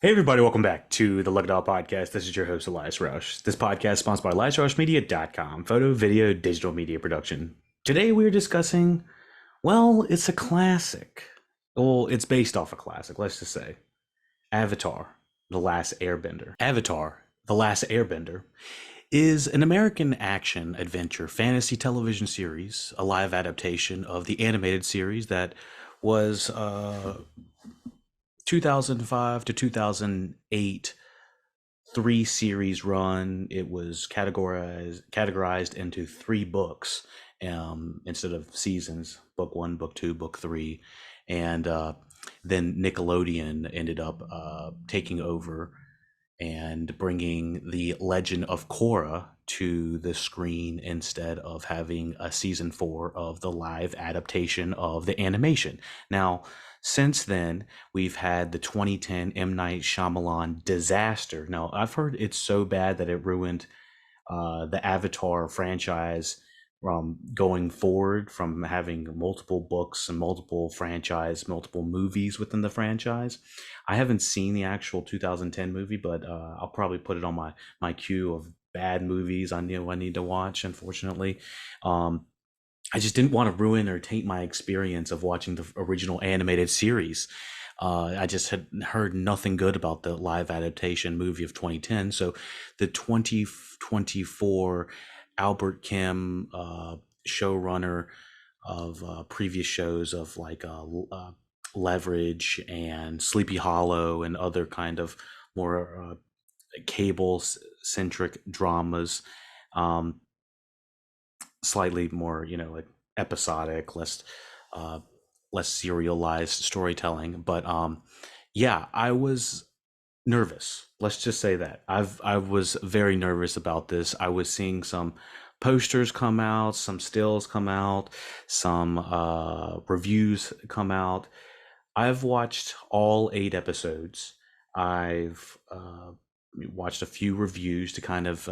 Hey everybody, welcome back to the LuckyDog podcast. This is your host, Elias Rush. This podcast is sponsored by EliasRushMedia.com, photo, video, digital media production. Today we are discussing, well, it's a classic. Well, it's based off a classic, let's just say. Avatar, The Last Airbender. Avatar, The Last Airbender is an American action adventure fantasy television series, a live adaptation of the animated series that was 2005 to 2008 three-series run. It was categorized into three books instead of seasons: book one, book two, book three. And then Nickelodeon ended up taking over and bringing the Legend of Korra to the screen instead of having a season four of the live adaptation of the animation. Now, since then, we've had the 2010 M. Night Shyamalan disaster. Now, I've heard it's so bad that it ruined the Avatar franchise from going forward, from having multiple books and multiple movies within the franchise. I haven't seen the actual 2010 movie, but I'll probably put it on my queue of bad movies I know I need to watch. Unfortunately, I just didn't want to ruin or taint my experience of watching the original animated series. I just had heard nothing good about the live adaptation movie of 2010. So the 2024 Albert Kim, showrunner of previous shows of like Leverage and Sleepy Hollow and other kind of more cable centric dramas, um, slightly more, like episodic, uh, less serialized storytelling. But yeah, I was nervous. Let's just say that I was very nervous about this. I was seeing some posters come out, some stills come out, some reviews come out. I've watched all 8 episodes. I've watched a few reviews to kind of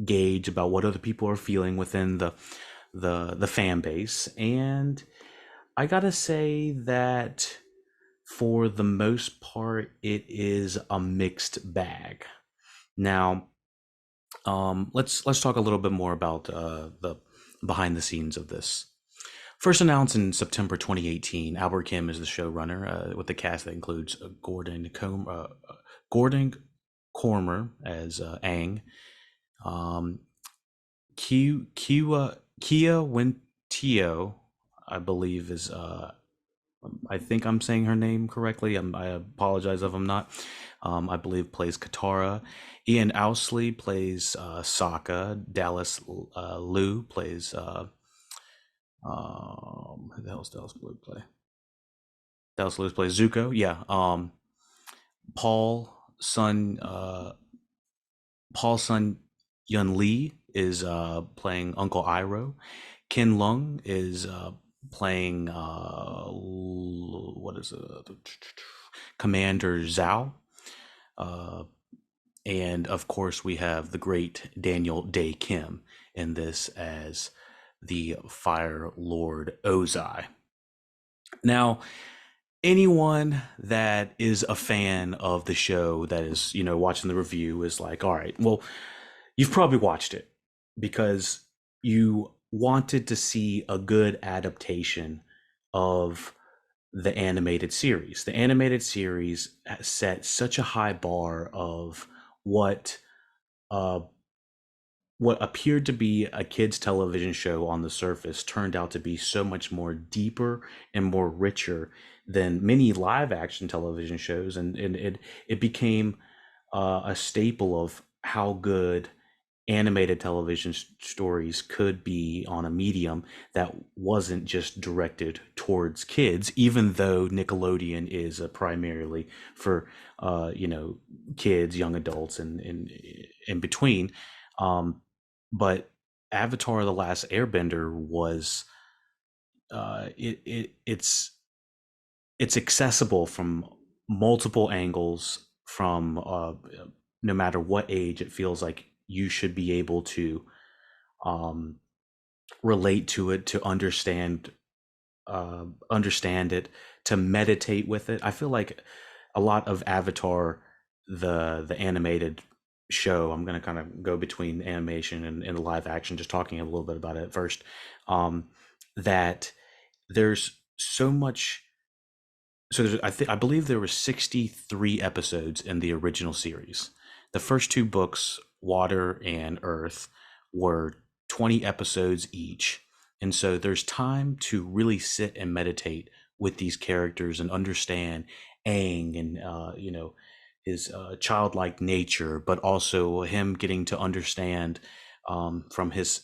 gauge about what other people are feeling within the fan base, and I gotta say that for the most part, it is a mixed bag. Now, let's talk a little bit more about the behind the scenes of this. First announced in September 2018, Albert Kim is the showrunner, with the cast that includes Gordon Cormer as Aang, um, Kia Wintio, I believe is I think I'm saying her name correctly. I apologize if I'm not. I believe plays Katara. Ian Owsley plays Sokka. Dallas Liu plays who the hell's Dallas Liu play? Dallas Liu plays Zuko. Yeah. Paul Sun Paul Sun Yun Lee is playing Uncle Iroh. Ken Lung is playing what is it? Commander Zhao. Uh, and of course, we have the great Daniel Day Kim in this as the Fire Lord Ozai. Now, anyone that is a fan of the show that is, watching the review is like, all right, well, you've probably watched it because you wanted to see a good adaptation of the animated series. The animated series set such a high bar of what uh, what appeared to be a kids television show on the surface turned out to be so much more deeper and more richer than many live action television shows, and it became a staple of how good animated television stories could be on a medium that wasn't just directed towards kids, even though Nickelodeon is primarily for kids, young adults, and in between. But Avatar: The Last Airbender was it's accessible from multiple angles, from no matter what age. It feels like you should be able to um, relate to it, to understand it, to meditate with it. I feel like a lot of Avatar the animated show. I'm going to kind of go between animation and live action, just talking a little bit about it first. That there's so much. So I believe there were 63 episodes in the original series. The first two books, Water and Earth, were 20 episodes each. And so there's time to really sit and meditate with these characters and understand Aang and his childlike nature, but also him getting to understand from his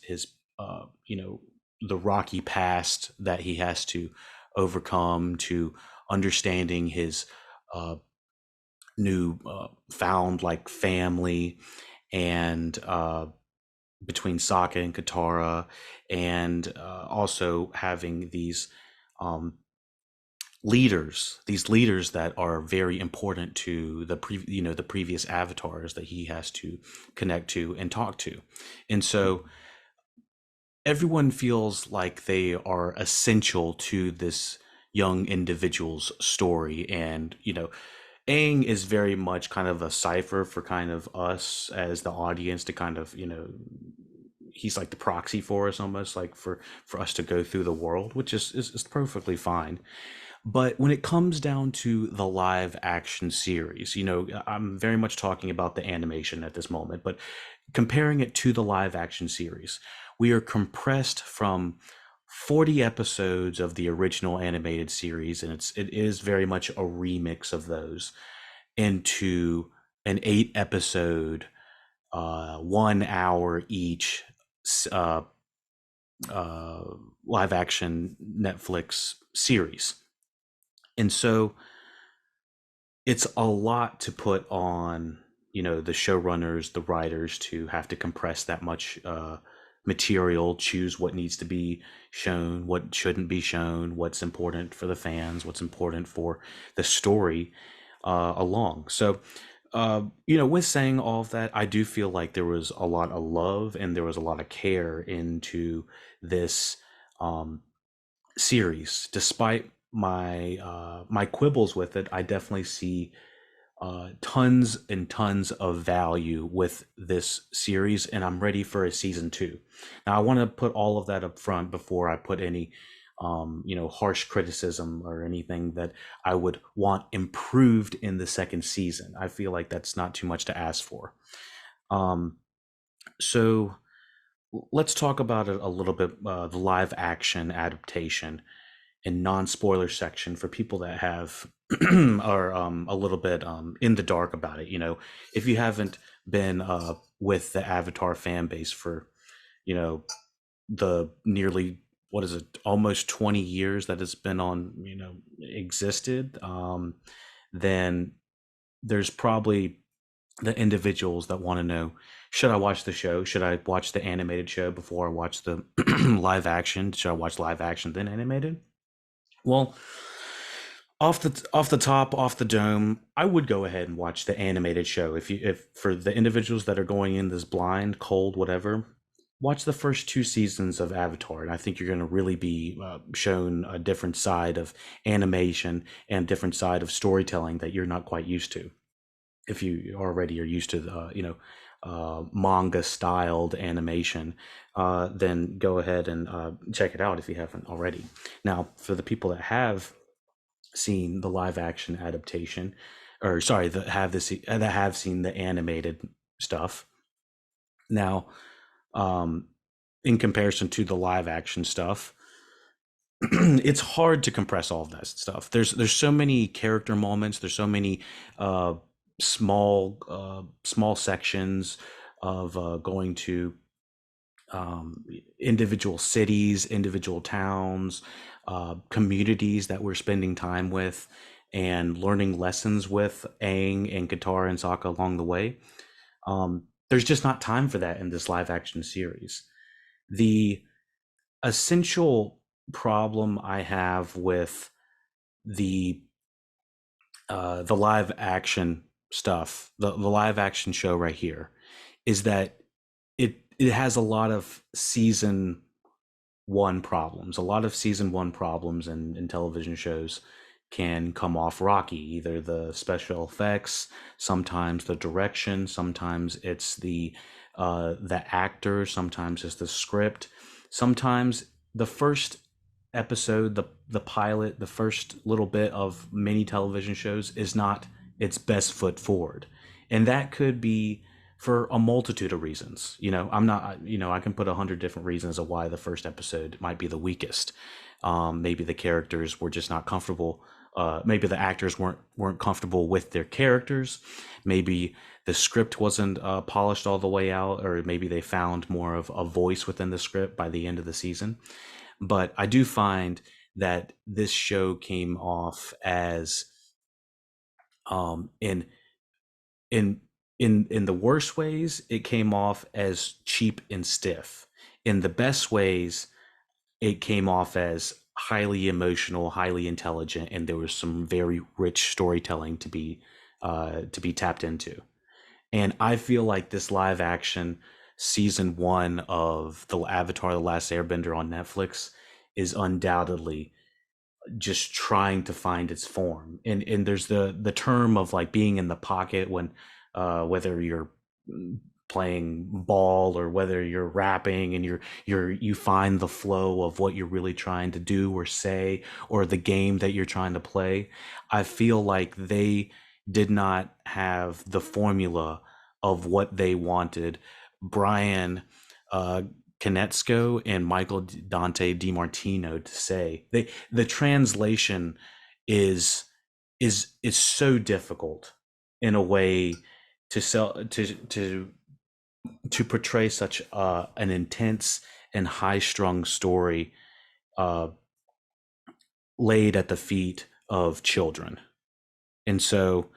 the rocky past that he has to overcome, to understanding his uh, new found like family, and between Sokka and Katara, and also having um, these leaders that are very important to the previous avatars that he has to connect to and talk to. And so everyone feels like they are essential to this young individual's story. And Aang is very much kind of a cipher for kind of us as the audience to kind of he's like the proxy for us, almost like for us to go through the world, which is perfectly fine. But when it comes down to the live action series, I'm very much talking about the animation at this moment, but comparing it to the live action series, we are compressed from 40 episodes of the original animated series, and it is very much a remix of those, into an 8 episode, 1 hour each, uh, uh, live action Netflix series. And so it's a lot to put on, the showrunners, the writers, to have to compress that much material, choose what needs to be shown, what shouldn't be shown, what's important for the fans, what's important for the story along. So, with saying all of that, I do feel like there was a lot of love and there was a lot of care into this um, series. Despite my quibbles with it, I definitely see tons and tons of value with this series, and I'm ready for a season two. Now, I want to put all of that up front before I put any, harsh criticism or anything that I would want improved in the second season. I feel like that's not too much to ask for. So let's talk about it a little bit, the live action adaptation and non-spoiler section for people that have are a little bit in the dark about it. If you haven't been with the Avatar fan base for you know the nearly, what is it, almost 20 years that it's been on, existed, then there's probably the individuals that want to know, should I watch the show, should I watch the animated show before I watch the live action, should I watch live action then animated? Well, off the dome, I would go ahead and watch the animated show. If for the individuals that are going in this blind, cold, whatever, watch the first two seasons of Avatar, and I think you're going to really be shown a different side of animation and a different side of storytelling that you're not quite used to. If you already are used to the manga styled animation, then go ahead and check it out if you haven't already. Now, for the people that have seen the live action adaptation, or sorry, that have seen the animated stuff. Now, um, in comparison to the live action stuff, it's hard to compress all of that stuff. There's so many character moments. There's so many uh, small sections of going to individual cities, individual towns, communities that we're spending time with, and learning lessons with Aang and Katara and Sokka along the way. There's just not time for that in this live action series. The essential problem I have with the the live action stuff, the live action show right here, is that it has a lot of season one problems, a lot of season one problems in television shows, can come off rocky. Either the special effects, sometimes the direction, sometimes it's the actor, sometimes it's the script, sometimes the first episode, the pilot, the first little bit of many television shows is not its best foot forward, and that could be for a multitude of reasons. I'm not, I can put 100 different reasons of why the first episode might be the weakest. Maybe the characters were just not comfortable. Maybe the actors weren't comfortable with their characters. Maybe the script wasn't polished all the way out, or maybe they found more of a voice within the script by the end of the season. But I do find that this show came off as, in in in the worst ways, it came off as cheap and stiff. In the best ways, it came off as highly emotional, highly intelligent, and there was some very rich storytelling to be tapped into. And I feel like this live action season one of the Avatar: The Last Airbender on Netflix is undoubtedly just trying to find its form. And there's the term of like being in the pocket when, whether you're playing ball or whether you're rapping, and you find the flow of what you're really trying to do or say, or the game that you're trying to play. I feel like they did not have the formula of what they wanted Brian uh Konetsko and Michael Dante DiMartino to say. The translation is is so difficult in a way to sell to portray such an intense and high strung story, uh, laid at the feet of children. And so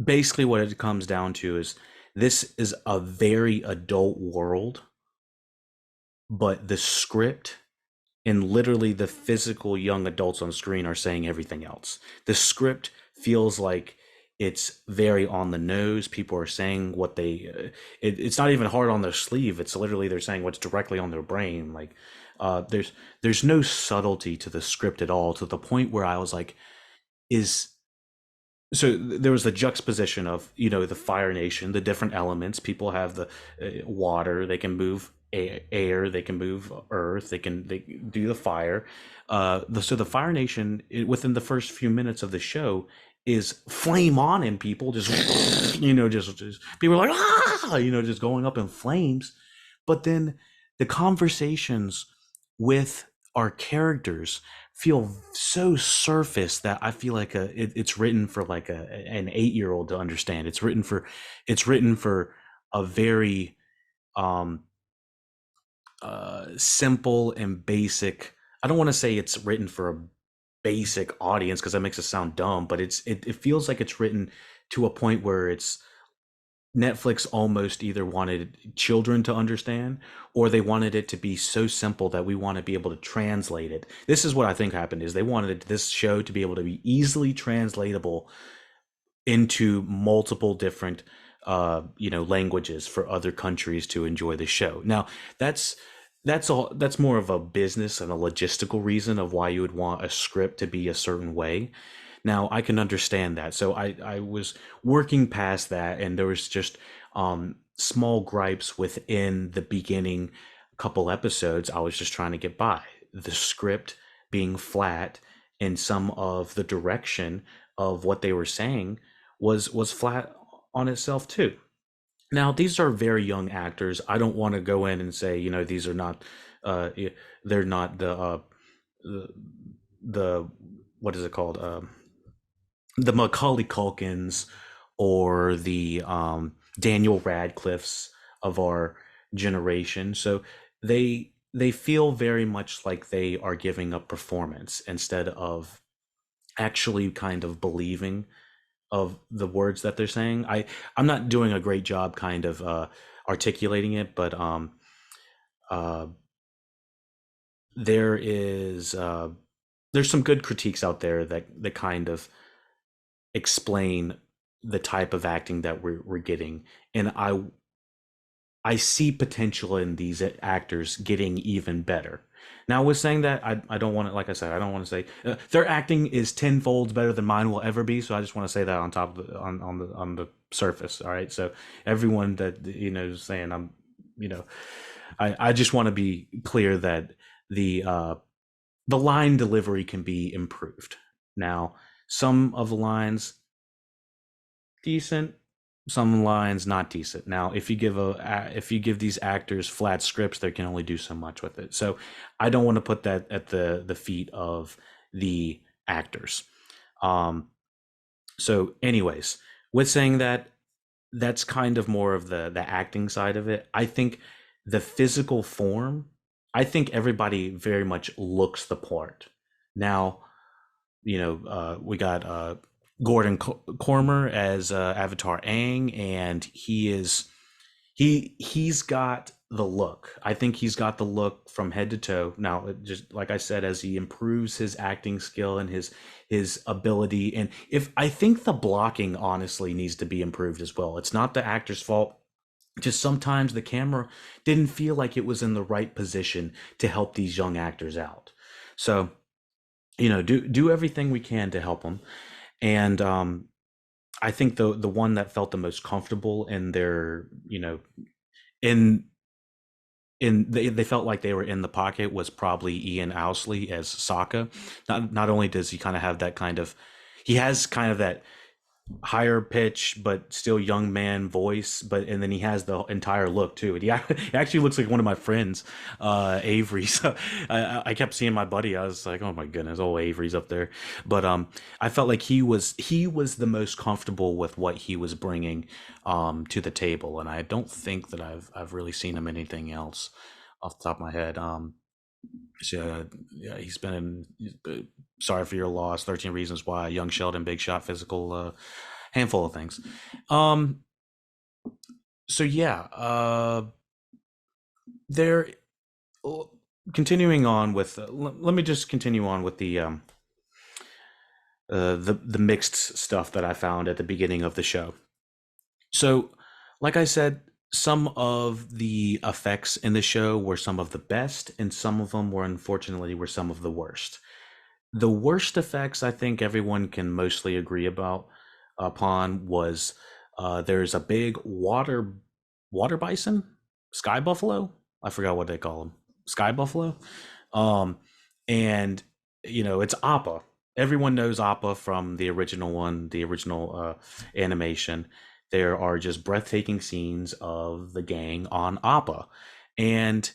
basically, what it comes down to is this is a very adult world, but the script and literally the physical young adults on screen are saying everything else. The script feels like it's very on the nose. People are saying what it's not even hard on their sleeve. It's literally they're saying what's directly on their brain. Like, there's no subtlety to the script at all, to the point where I was like, is so there was the juxtaposition of, the Fire Nation, the different elements. People have the water, they can move air, they can move earth, they do the fire. So the Fire Nation, within the first few minutes of the show, is flame on, and people just just people are like, just going up in flames. But then the conversations with our characters feel so surface that I feel like it's written for like an 8-year old to understand. It's written for a very um simple and basic. I don't want to say it's written for a basic audience because that makes it sound dumb, but it feels like it's written to a point where it's Netflix almost either wanted children to understand, or they wanted it to be so simple that we want to be able to translate it. This is what I think happened: is they wanted this show to be able to be easily translatable into multiple different languages for other countries to enjoy the show. Now, that's that's more of a business and a logistical reason of why you would want a script to be a certain way. Now, I can understand that. So I was working past that, and there was just small gripes within the beginning couple episodes. I was just trying to get by. The script being flat, and some of the direction of what they were saying was flat on itself too. Now, these are very young actors. I don't want to go in and say, these are not, they're not the, the what is it called? The Macaulay Culkins or the Daniel Radcliffes of our generation. So they feel very much like they are giving up performance instead of actually kind of believing of the words that they're saying. I'm not doing a great job kind of articulating it, but uh, there is there's some good critiques out there that kind of explain the type of acting that we're getting, and I see potential in these actors getting even better. Now, with saying that, I don't want to, like I said, I don't want to say their acting is tenfold better than mine will ever be. So I just want to say that on top of on the surface. All right. So everyone that is saying you know, I just want to be clear that the uh, the line delivery can be improved. Now, some of the lines decent, some lines not decent. Now, if you give these actors flat scripts, they can only do so much with it. So, I don't want to put that at the feet of the actors. Um, so, anyways, with saying that, that's kind of more of the acting side of it. I think the physical form. I think everybody very much looks the part. Now, we got Gordon Cormer as Avatar Aang, and he's got the look. I think he's got the look from head to toe. Now, just like I said, as he improves his acting skill and his ability, and if I think the blocking honestly needs to be improved as well. It's not the actor's fault. Just sometimes the camera didn't feel like it was in the right position to help these young actors out. So do everything we can to help them. And I think the one that felt the most comfortable in their in they felt like they were in the pocket was probably Ian Owsley as Sokka. Not only does he kind of have that kind of he has kind of that higher pitch but still young man voice, but and then he has the entire look too. And he actually looks like one of my friends, Avery. So I kept seeing my buddy. I was like, oh my goodness, old Avery's up there. But I felt like he was the most comfortable with what he was bringing to the table, and I don't think that I've really seen him anything else off the top of my head. So, yeah, he's been in Sorry for Your Loss, 13 Reasons Why, Young Sheldon, Big Shot, Physical, handful of things. Um, so yeah, there. Continuing on with, let me just continue on with the mixed stuff that I found at the beginning of the show. So, like I said, some of the effects in the show were some of the best, and some of them were some of the worst. The worst effects I think everyone can mostly agree about upon was there's a big water bison, sky buffalo. I forgot what they call them, sky buffalo. Um, and it's Appa. Everyone knows Appa from the original one, the original animation. There are just breathtaking scenes of the gang on Appa, and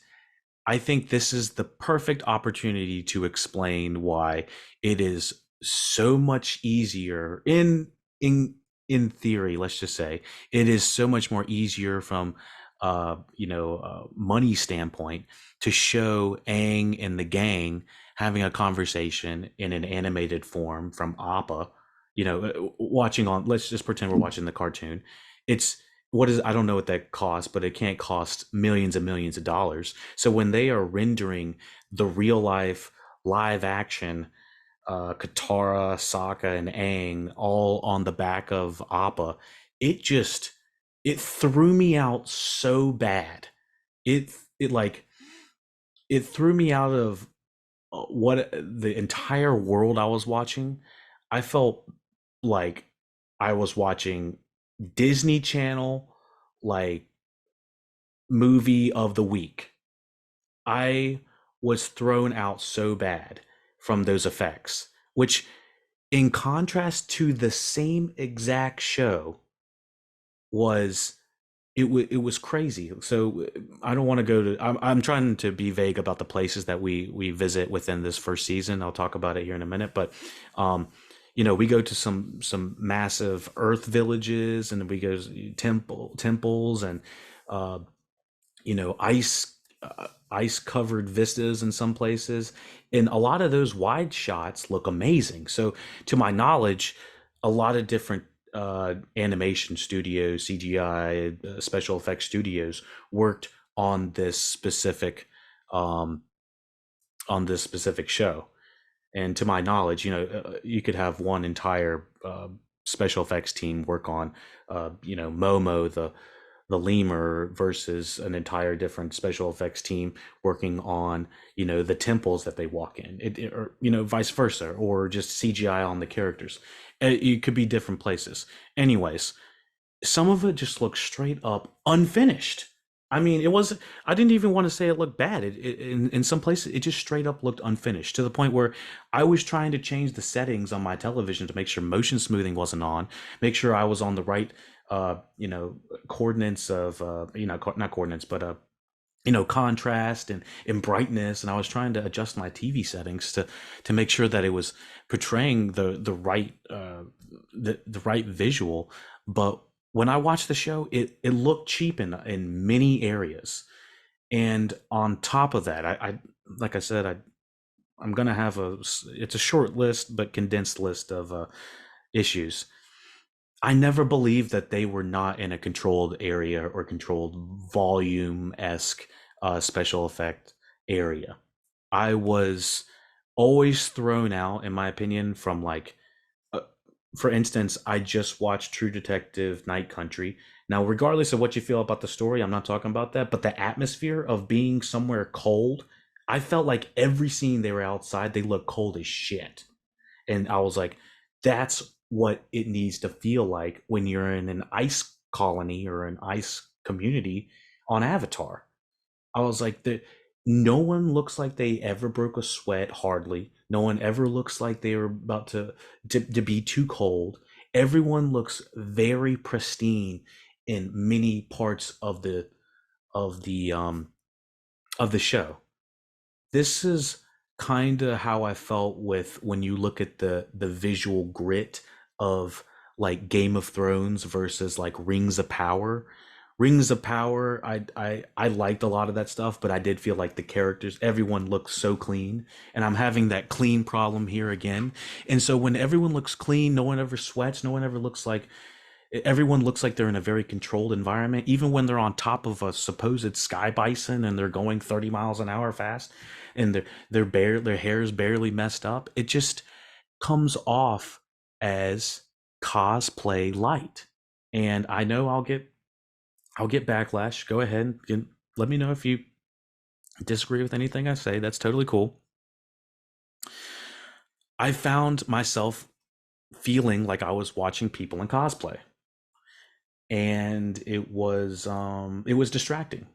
I think this is the perfect opportunity to explain why it is so much easier in in theory, let's just say, it is so much more easier from money standpoint to show Aang and the gang having a conversation in an animated form from Appa, watching on let's just pretend we're watching the cartoon. It's what is I don't know what that costs, but it can't cost millions and millions of dollars. So when they are rendering the real life live action Katara, Sokka, and Aang all on the back of Appa, it just it threw me out so bad. It like it threw me out of what the entire world I was watching. I felt like I was watching Disney Channel, like movie of the week. I was thrown out so bad from those effects, which, in contrast to the same exact show, was it was crazy. So I don't want to go to. I'm trying to be vague about the places that we visit within this first season. I'll talk about it here in a minute, but we go to some massive Earth villages, and we go to temples and uh, ice covered vistas in some places, and a lot of those wide shots look amazing. So to my knowledge, a lot of different animation studios, CGI, special effects studios worked on um, this specific show. And to my knowledge, you could have one entire special effects team work on Momo, the lemur versus an entire different special effects team working on, the temples that they walk in, or vice versa, or just CGI on the characters. It could be different places. Anyways, some of it just looks straight up unfinished. I mean, it wasn't. I didn't even want to say it looked bad. In some places, it just straight up looked unfinished to the point where I was trying to change the settings on my television to make sure motion smoothing wasn't on, make sure I was on the right, uh, you know, coordinates of, not coordinates, but contrast and brightness, and I was trying to adjust my TV settings to make sure that it was portraying the right visual. But when I watched the show, it looked cheap in many areas. And on top of that, I like I said, I'm gonna have it's a short list but condensed list of issues. I never believed that they were not in a controlled area or controlled volume esque special effect area. I was always thrown out, in my opinion, from like, uh, for instance, I just watched True Detective Night Country. Now, regardless of what you feel about the story, I'm not talking about that, but the atmosphere of being somewhere cold, I felt like every scene they were outside, they looked cold as shit. And I was like, that's what it needs to feel like when you're in an ice colony or an ice community on Avatar. I was like, no one looks like they ever broke a sweat, hardly. No one ever looks like they were about to be too cold. Everyone looks very pristine in many parts of the um of the show. This is kind of how I felt with when you look at the visual grit of like Game of Thrones versus like Rings of Power. Rings of Power, I liked a lot of that stuff, but I did feel like the characters, everyone looked so clean, and I'm having that clean problem here again. And so when everyone looks clean, no one ever sweats, no one ever looks like everyone looks like they're in a very controlled environment, even when they're on top of a supposed sky bison and they're going 30 miles an hour fast, and their hair is barely messed up. It just comes off as cosplay light. And I know I'll get backlash. Go ahead and let me know if you disagree with anything I say. That's totally cool. I found myself feeling like I was watching people in cosplay, and it was distracting.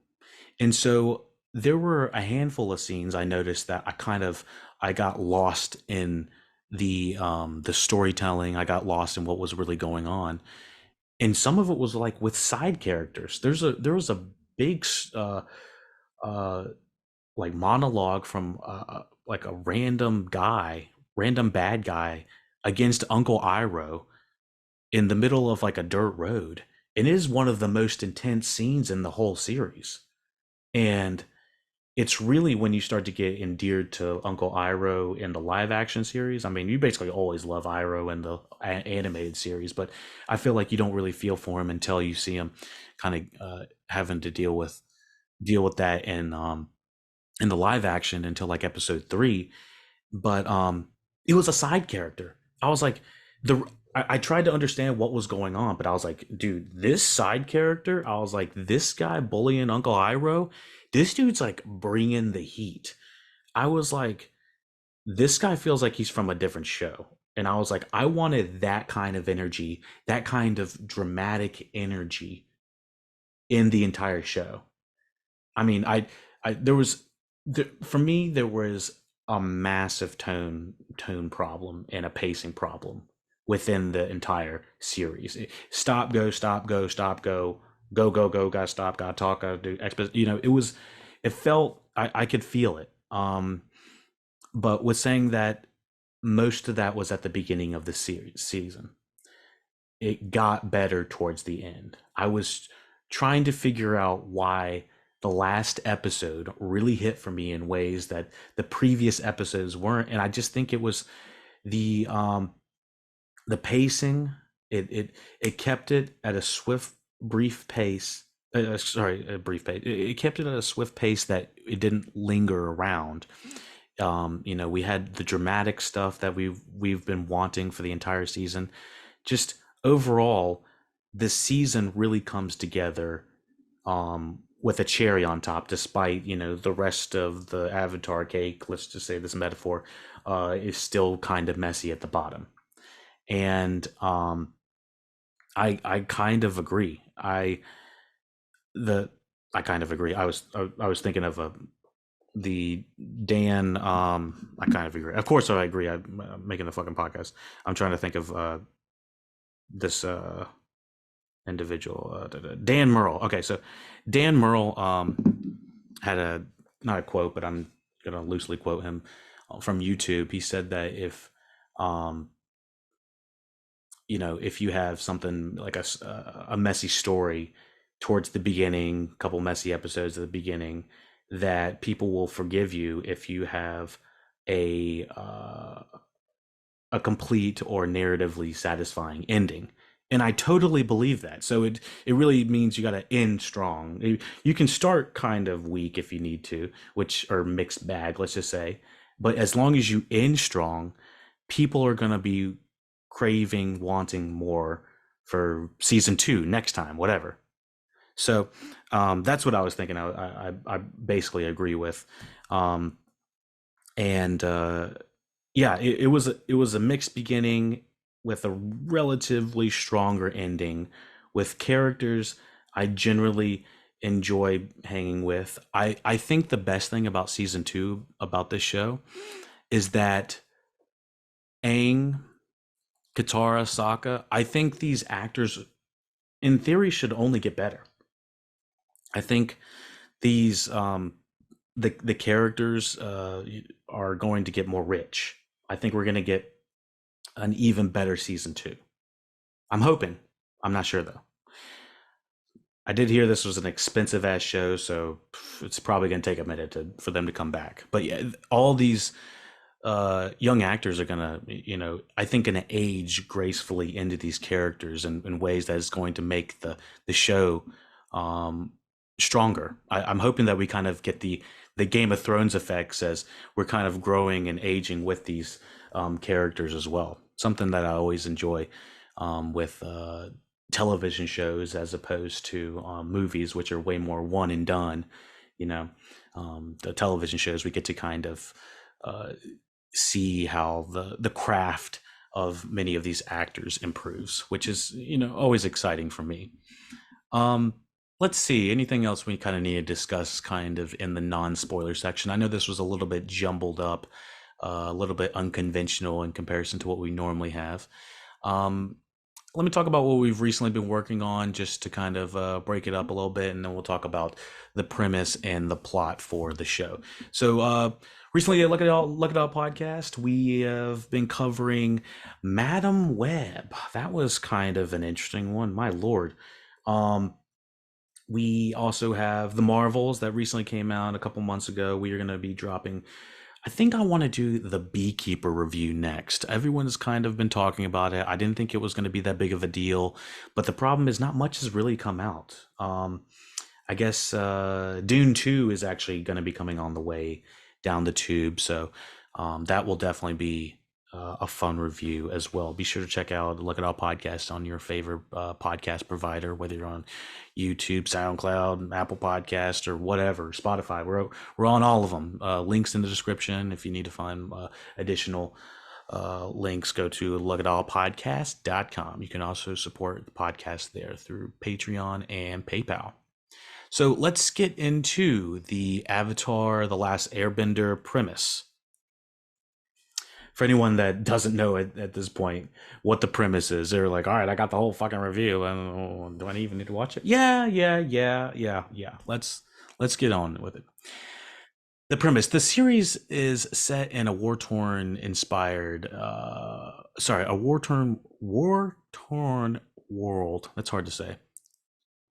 And so there were a handful of scenes I noticed that I got lost in the storytelling. I got lost in what was really going on. And some of it was like with side characters. There was a big uh like monologue from like a random bad guy against Uncle Iroh in the middle of like a dirt road. And it is one of the most intense scenes in the whole series. And it's really when you start to get endeared to Uncle Iroh in the live action series. I mean, you basically always love Iroh in the animated series, but I feel like you don't really feel for him until you see him kind of having to deal with that in the live action until like episode 3. But it was a side character. I was like, I tried to understand what was going on, but I was like, dude, this side character, I was like, this guy bullying Uncle Iroh, this dude's like bringing the heat. I was like, this guy feels like he's from a different show. And I was like, I wanted that kind of energy, that kind of dramatic energy in the entire show. I mean, there was, for me, there was a massive tone problem and a pacing problem within the entire series. Stop, go, stop, go, stop, go, gotta stop, gotta talk, gotta do it felt, I could feel it. But with saying that, most of that was at the beginning of the season. It got better towards the end. I was trying to figure out why the last episode really hit for me in ways that the previous episodes weren't, and I just think it was the the pacing. It kept it at a swift, brief pace. Sorry, a brief pace. It kept it at a swift pace that it didn't linger around. We had the dramatic stuff that we've been wanting for the entire season. Just overall, this season really comes together with a cherry on top, despite the rest of the Avatar cake. Let's just say this metaphor is still kind of messy at the bottom, and I kind of agree. The I kind of agree. I was thinking of the Dan. I kind of agree. Of course, I agree. I'm making the fucking podcast. I'm trying to think of this individual, Dan Merle. Okay, so Dan Merle had a not a quote, but I'm gonna loosely quote him from YouTube. He said that um, if you have something like a messy story towards the beginning, a couple messy episodes at the beginning, that people will forgive you if you have a uh, a complete or narratively satisfying ending. And I totally believe that. So it really means you got to end strong. You can start kind of weak if you need to, which or mixed bag, let's just say. But as long as you end strong, people are going to be craving, wanting more for season 2 next time, whatever. So that's what I was thinking. I basically agree with. Um, and yeah, it was a mixed beginning with a relatively stronger ending, with characters I generally enjoy hanging with. I think the best thing about season 2 about this show is that Aang, Katara, Sokka, I think these actors in theory should only get better. I think these the characters are going to get more rich. I think we're going to get an even better season 2. I'm hoping. I'm not sure though. I did hear this was an expensive ass show, so it's probably going to take a minute for them to come back. But yeah, all these young actors are gonna, I think, gonna age gracefully into these characters in ways that is going to make the show um, stronger. I'm hoping that we kind of get the Game of Thrones effects as we're kind of growing and aging with these characters as well. Something that I always enjoy with television shows as opposed to movies, which are way more one and done. You know, the television shows we get to kind of uh, see how the craft of many of these actors improves, which is always exciting for me. Um, let's see, anything else we kind of need to discuss kind of in the non-spoiler section? I know this was a little bit jumbled up, a little bit unconventional in comparison to what we normally have. Um, let me talk about what we've recently been working on just to kind of break it up a little bit, and then we'll talk about the premise and the plot for the show. So recently at Look at All podcast, we have been covering Madam Web. That was kind of an interesting one, my lord. um, we also have the Marvels that recently came out a couple months ago. We are going to be dropping, I think I want to do the Beekeeper review next. Everyone's kind of been talking about it. I didn't think it was going to be that big of a deal, but the problem is not much has really come out. I guess Dune 2 is actually going to be coming on the way down the tube, so that will definitely be a fun review as well. Be sure to check out Look at All Podcasts on your favorite podcast provider, whether you're on YouTube, SoundCloud, Apple Podcast, or whatever, Spotify. We're on all of them. Links in the description. If you need to find additional links, go to lookatallpodcast.com. You can also support the podcast there through Patreon and PayPal. So let's get into the Avatar: The Last Airbender premise. For anyone that doesn't know at this point what the premise is, they're like, all right, I got the whole fucking review. Do I even need to watch it? Yeah. Let's get on with it. The premise: the series is set in a war-torn inspired a war-torn world. That's hard to say.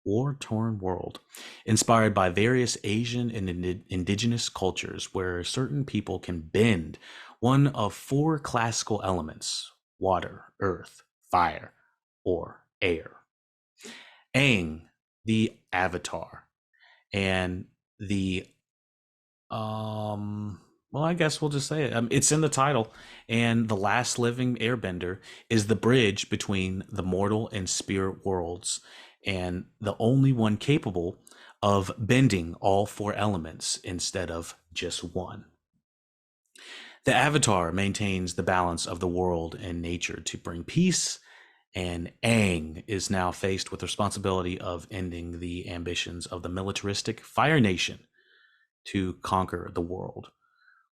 War-torn world inspired by various Asian and indigenous cultures where certain people can bend one of four classical elements: water, earth, fire, or air. Aang, the Avatar, and the well, I guess we'll just say it. It's in the title. And the last living airbender is the bridge between the mortal and spirit worlds. and the only one capable of bending all four elements instead of just one. The Avatar maintains the balance of the world and nature to bring peace, and Aang is now faced with the responsibility of ending the ambitions of the militaristic Fire Nation to conquer the world.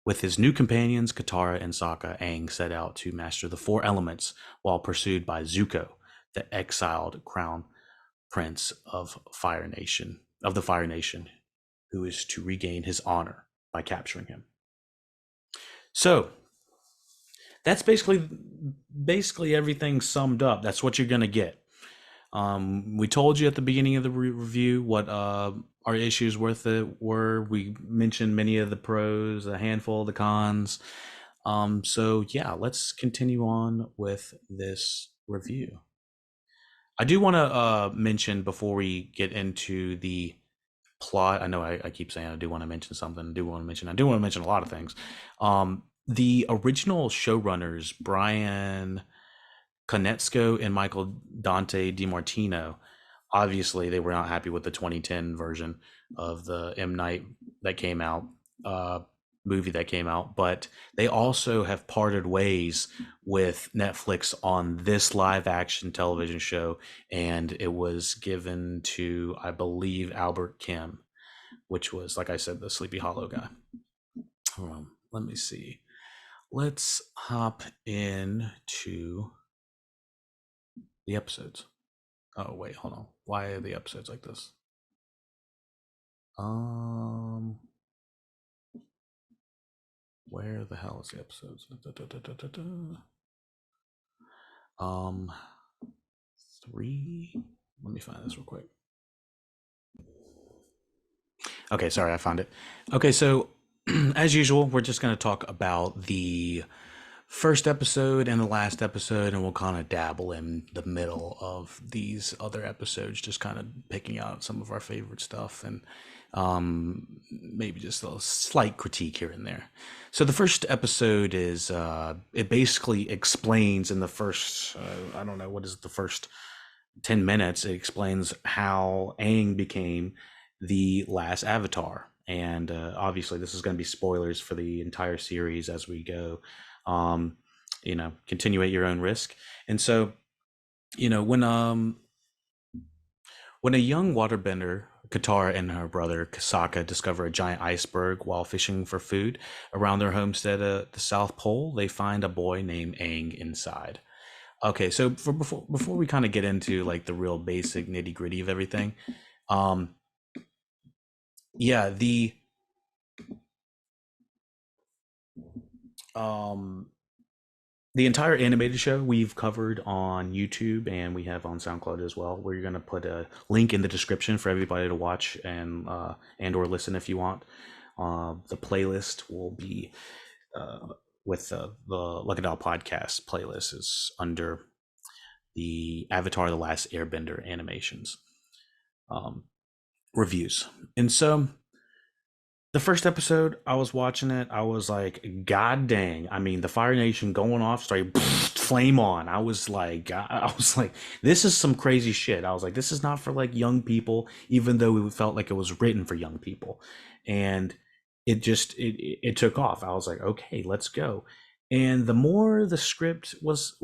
With his new companions, Katara and Sokka, Aang set out to master the four elements while pursued by Zuko, the exiled crown prince of the Fire Nation, who is to regain his honor by capturing him. So that's basically everything summed up. That's what you're gonna get. We told you at the beginning of the review what our issues with it were. We mentioned many of the pros, a handful of the cons. So yeah, let's continue on with this review. I do want to mention before we get into the plot. I know I keep saying I do want to mention something. I do want to mention a lot of things. The original showrunners, Brian Konietzko and Michael Dante DiMartino, obviously they were not happy with the 2010 version of the M. Night that came out, movie that came out, but they also have parted ways with Netflix on this live action television show, and it was given to, I believe, Albert Kim, which was, like I said, the Sleepy Hollow guy. Let me see. Let's hop into the episodes. Oh wait, hold on. Why are the episodes like this? Where the hell is the episodes? 3. Let me find this real quick. Okay, sorry, I found it. Okay, so as usual, we're just going to talk about the first episode and the last episode, and we'll kind of dabble in the middle of these other episodes, just kind of picking out some of our favorite stuff and maybe just a slight critique here and there. So the first episode is it basically explains in the first I don't know, what is it, the first 10 minutes, it explains how Aang became the last Avatar. And obviously this is going to be spoilers for the entire series as we go. Continue at your own risk. And so, when a young waterbender, Katara, and her brother Kasaka discover a giant iceberg while fishing for food around their homestead at the South Pole, they find a boy named Aang inside. Okay, so before we kind of get into like the real basic nitty gritty of everything, yeah, the entire animated show we've covered on YouTube, and we have on SoundCloud as well. We're going to put a link in the description for everybody to watch and or listen if you want. The playlist will be with the LuckyDog podcast playlist is under the Avatar: The Last Airbender animations reviews. And so the first episode, I was watching it, I was like, God dang. I mean, the Fire Nation going off, started flame on. I was like, this is some crazy shit. I was like, this is not for like young people, even though it felt like it was written for young people. And it took off. I was like, okay, let's go. And the more the script was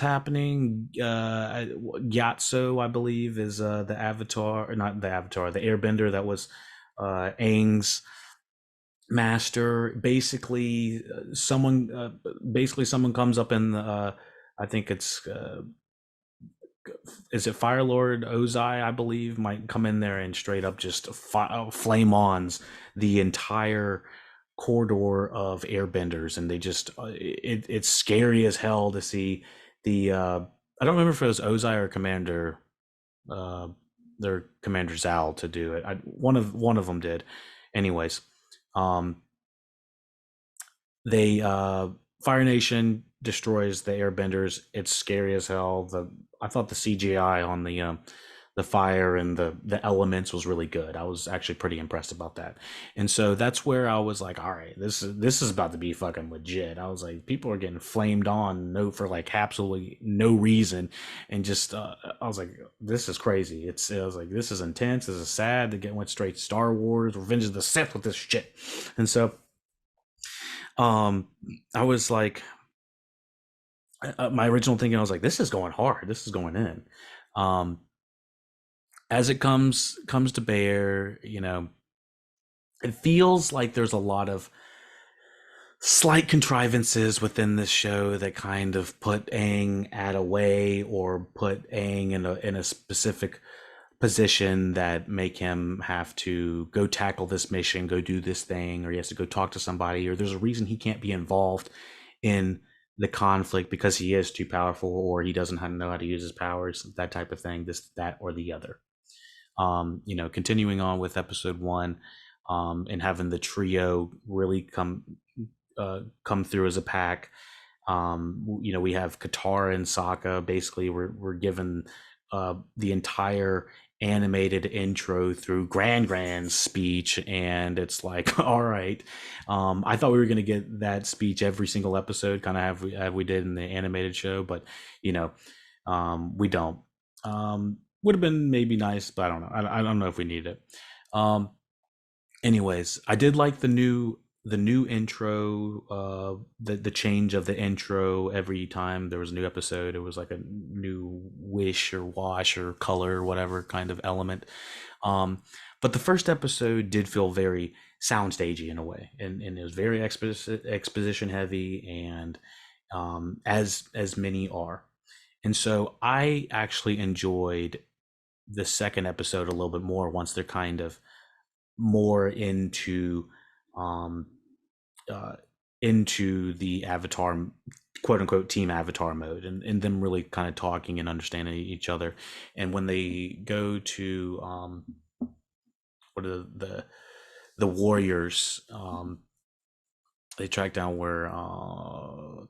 happening, Gyatso, I believe, is the Avatar, or not the Avatar, the Airbender that was Aang's master. Basically, someone comes up in the, I think it's is it Fire Lord Ozai, I believe, might come in there and straight up just flame ons the entire corridor of airbenders, and they just it's scary as hell to see the I don't remember if it was Ozai or Commander their Commander Zal to do it. One of them did. Anyways, they Fire Nation destroys the airbenders. It's scary as hell. I thought the CGI on the fire and the elements was really good. I was actually pretty impressed about that. And so that's where I was like, all right, this is about to be fucking legit. I was like, people are getting flamed on for like absolutely no reason. And just I was like, this is crazy. I was like, this is intense. This is sad. They went straight Star Wars, Revenge of the Sith with this shit. And so, um, I was like, my original thinking, I was like, this is going hard. This is going in. Um, as it comes to bear, it feels like there's a lot of slight contrivances within this show that kind of put Aang at a way or put Aang in a specific position that make him have to go tackle this mission, go do this thing, or he has to go talk to somebody, or there's a reason he can't be involved in the conflict because he is too powerful or he doesn't know how to use his powers, that type of thing, this, that, or the other. Continuing on with episode one, and having the trio really come through as a pack. We have Katara and Sokka. Basically, we're given the entire animated intro through Grand's speech, and it's like, all right. I thought we were going to get that speech every single episode, kind of have we did in the animated show, but we don't. Would have been maybe nice, but I don't know. I don't know if we need it. Um, Anyways, I did like the new intro, the change of the intro every time there was a new episode. It was like a new wish or wash or color or whatever kind of element. Um, but the first episode did feel very soundstagey in a way, and it was very exposition heavy, and as many are. And so I actually enjoyed the second episode a little bit more once they're kind of more um uh into the Avatar, quote unquote, team Avatar mode, and them really kind of talking and understanding each other. And when they go to what are the warriors, they track down where I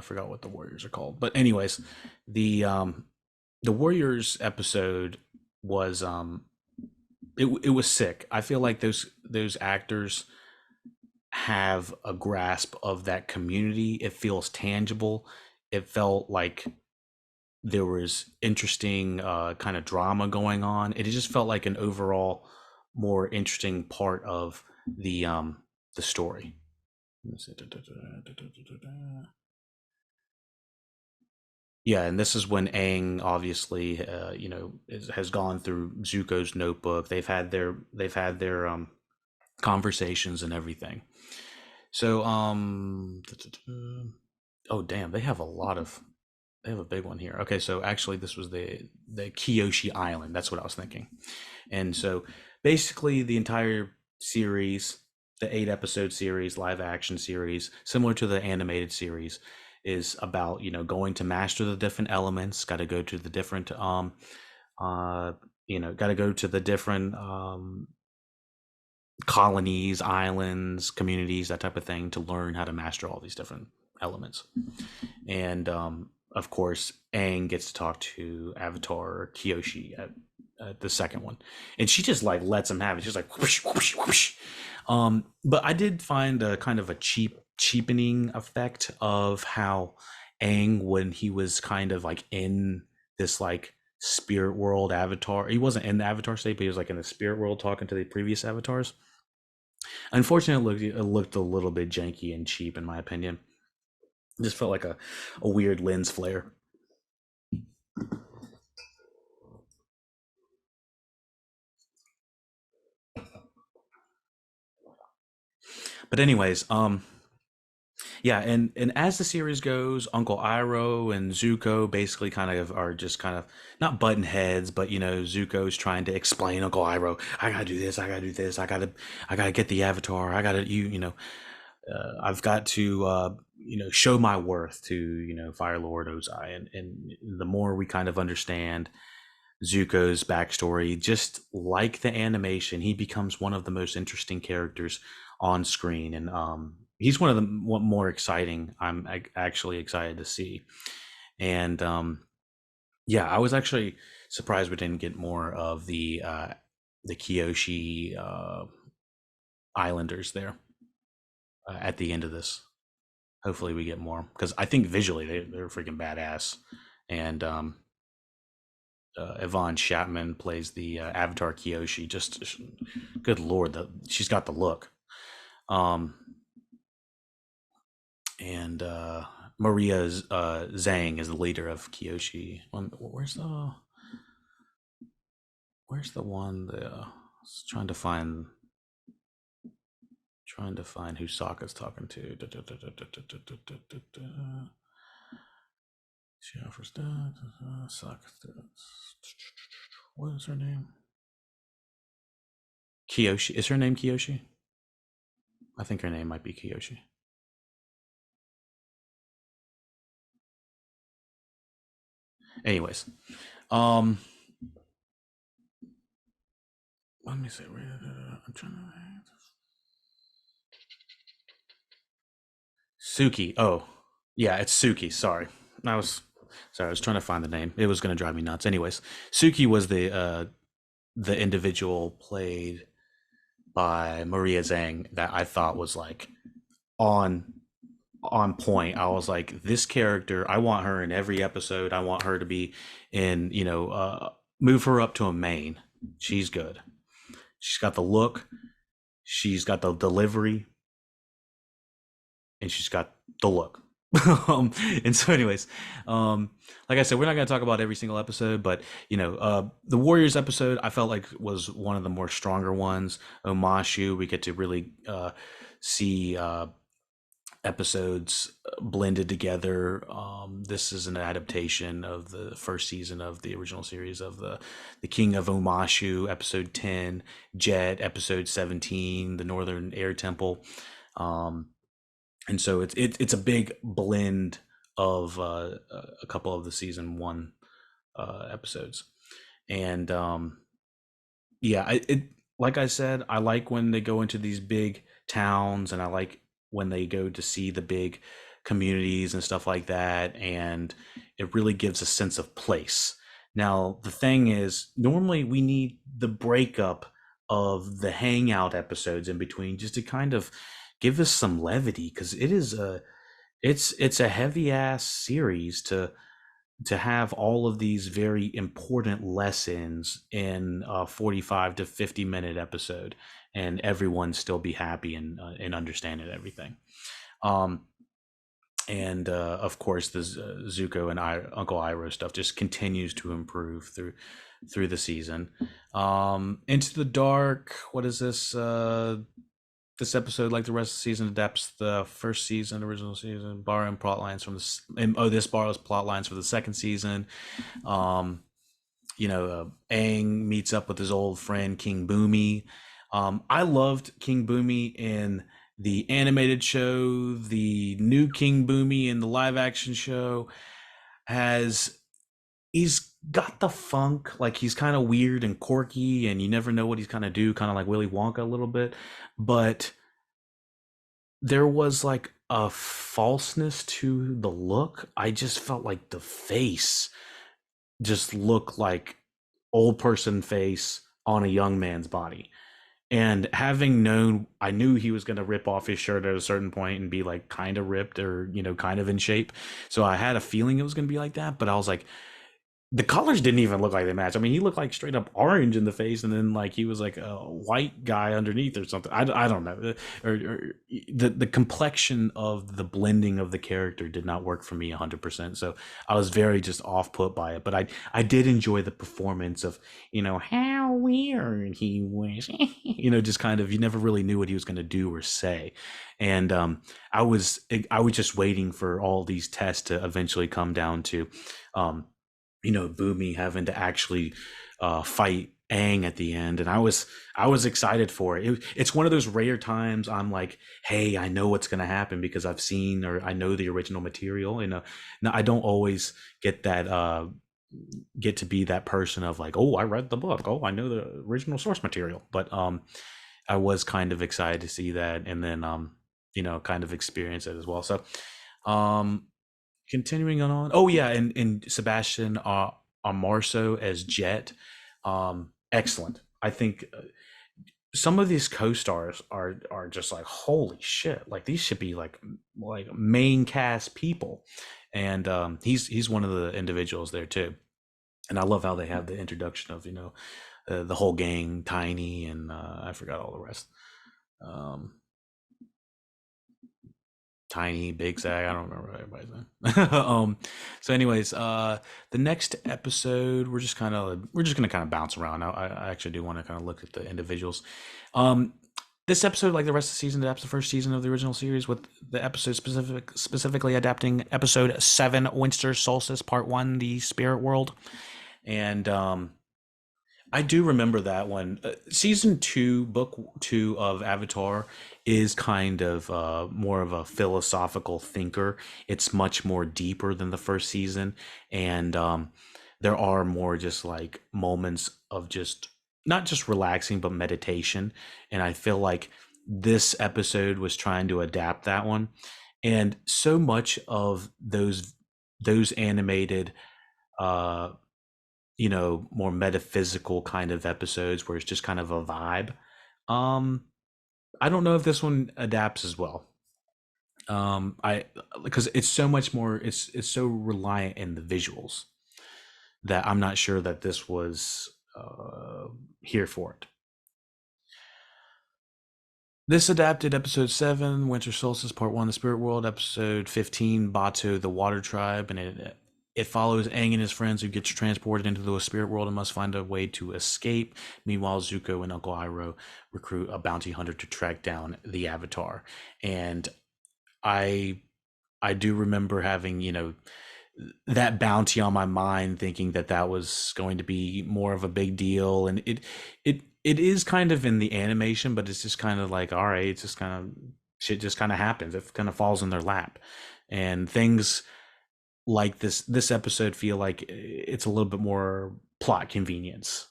forgot what the warriors are called, but anyways, the warriors episode was it was sick. I feel like those actors have a grasp of that community. It feels tangible. It felt like there was interesting kind of drama going on. It just felt like an overall more interesting part of the story. Yeah, and this is when Aang obviously, has gone through Zuko's notebook. They've had their conversations and everything. So, oh damn, they have a big one here. Okay, so actually, this was the Kyoshi Island. That's what I was thinking. And so, basically, the entire series, the 8 episode series, live action series, similar to the animated series, is about going to master the different elements. Got to go to the different got to go to the different colonies, islands, communities, that type of thing, to learn how to master all these different elements. And of course, Aang gets to talk to Avatar Kyoshi at the second one, and she just like lets him have it. She's like, whoosh, whoosh, whoosh. But I did find a kind of a cheapening effect of how Aang, when he was kind of like in this like spirit world avatar, he wasn't in the avatar state, but he was like in the spirit world talking to the previous avatars. Unfortunately, it looked a little bit janky and cheap, in my opinion. It just felt like a weird lens flare. But anyways, yeah, and as the series goes, Uncle Iroh and Zuko basically kind of are just kind of not button heads, but Zuko's trying to explain Uncle Iroh, I gotta do this, I gotta do this, I gotta get the Avatar, I gotta I've got to show my worth to Fire Lord Ozai, and the more we kind of understand Zuko's backstory, just like the animation, he becomes one of the most interesting characters on screen, and he's one of the more exciting. I'm actually excited to see, and yeah, I was actually surprised we didn't get more of the Kyoshi Islanders there at the end of this. Hopefully we get more, because I think visually they're freaking badass. And Yvonne Chapman plays the Avatar Kyoshi. Just good lord, she's got the look. Um, and Maria Zhang is the leader of Kyoshi. Where's the one? Trying to find who Sokka's talking to. She offers that. Sokka. What is her name? Kyoshi. Is her name Kyoshi? I think her name might be Kyoshi. Anyways, um, let me see. I'm trying to. Suki. Oh, yeah, it's Suki. Sorry, I was I was trying to find the name. It was going to drive me nuts. Anyways, Suki was the individual played by Maria Zhang that I thought was like on on point. I was like, this character, I want her in every episode. I want her to be in, move her up to a main. She's good. She's got the look, she's got the delivery, and she's got the look. And so, anyways, like I said, we're not going to talk about every single episode, but the Warriors episode I felt like was one of the more stronger ones. Omashu, we get to really see episodes blended together. This is an adaptation of the first season of the original series of the King of Omashu, episode 10, Jet, episode 17, the Northern Air Temple. And so it's a big blend of a couple of the season one episodes. And yeah, it like I said, I like when they go into these big towns, and I like when they go to see the big communities and stuff like that, and it really gives a sense of place. Now, the thing is, normally we need the breakup of the hangout episodes in between just to kind of give us some levity, because it's a heavy ass series to have all of these very important lessons in a 45 to 50-minute episode, and everyone still be happy and understanding everything. And of course, the Zuko and Uncle Iroh stuff just continues to improve through the season. Into the Dark, what is this? This episode, like the rest of the season, adapts the first season, original season, borrowing plot lines from this borrows plot lines for the second season. Um, Aang meets up with his old friend King Boomy. I loved King Boomy in the animated show. The new King Boomy in the live action show has he's got the funk. Like, he's kind of weird and quirky, and you never know what he's kind of do, kind of like Willy Wonka a little bit. But there was like a falseness to the look. I just felt like the face just looked like old person face on a young man's body. And having known, I knew he was going to rip off his shirt at a certain point and be like kind of ripped, or kind of in shape. So I had a feeling it was going to be like that, but I was like, the colors didn't even look like they matched. I mean, he looked like straight up orange in the face, and then like he was like a white guy underneath or something. I don't know. Or the complexion of the blending of the character did not work for me 100%. So I was very just off put by it. But I did enjoy the performance of how weird he was. Just kind of, you never really knew what he was going to do or say. And I was just waiting for all these tests to eventually come down to. Boomy having to actually fight Aang at the end, and I was excited for it. It's one of those rare times I'm like, hey, I know what's going to happen because I've seen, or I know the original material. Now I don't always get get to be that person of like, oh, I read the book, oh, I know the original source material. But I was kind of excited to see that, and then kind of experience it as well. So um continuing on. Oh yeah, and Sebastian Amarso as Jet, excellent. I think some of these co-stars are just like holy shit, like these should be like main cast people. And he's one of the individuals there too. And I love how they have the introduction of the whole gang, Tiny, and I forgot all the rest. um Tiny, Big Zag, I don't remember everybody's name. So anyways, the next episode, we're just gonna kind of bounce around. I actually do want to kind of look at the individuals. um this episode, like the rest of the season, adapts the first season of the original series, with the episode specifically adapting episode 7, Winter Solstice Part 1, The Spirit World. And I do remember that one. Season 2, book 2 of Avatar is kind of more of a philosophical thinker. It's much more deeper than the first season. And there are more just like moments of just not just relaxing, but meditation. And I feel like this episode was trying to adapt that one. And so much of those animated uh more metaphysical kind of episodes where it's just kind of a vibe. Um, I don't know if this one adapts as well. I Because it's so much more. It's so reliant in the visuals that I'm not sure that this was here for it. This adapted episode 7, Winter Solstice Part 1, The Spirit World, episode 15, Bato, the Water Tribe, and it follows Aang and his friends who gets transported into the spirit world and must find a way to escape. Meanwhile, Zuko and Uncle Iroh recruit a bounty hunter to track down the Avatar. And I I do remember having, that bounty on my mind, thinking that that was going to be more of a big deal. And it is kind of in the animation, but it's just kind of like, all right, it's just kind of shit just kind of happens. It kind of falls in their lap. And things like this episode feel like it's a little bit more plot convenience.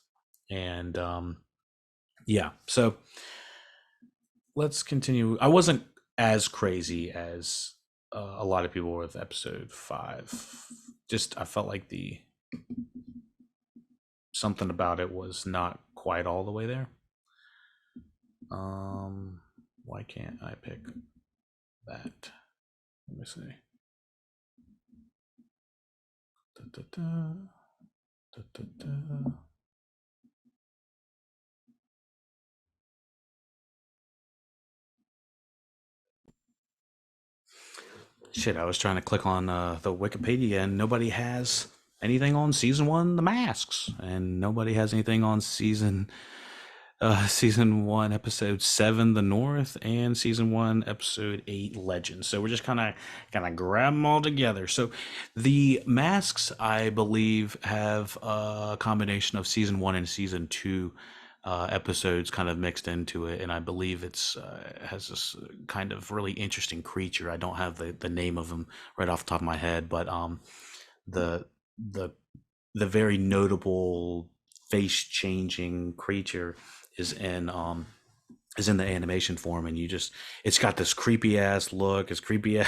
And yeah, so let's continue. I wasn't as crazy as a lot of people were with episode 5. Just I felt like the something about it was not quite all the way there. Why can't I pick that? Let me see. Da, da, da, da, da, da. Shit, I was trying to click on the Wikipedia and nobody has anything on season 1, The Masks, and nobody has anything on season 1, episode 7, The North, and season 1, episode 8, Legends. So we're just kind of grab them all together. So the Masks, I believe, have a combination of season 1 and season 2 episodes kind of mixed into it, and I believe it's has this kind of really interesting creature. I don't have the name of them right off the top of my head, but the the the very notable face changing creature is in um is in the animation form, and it's got this creepy ass look. It's creepy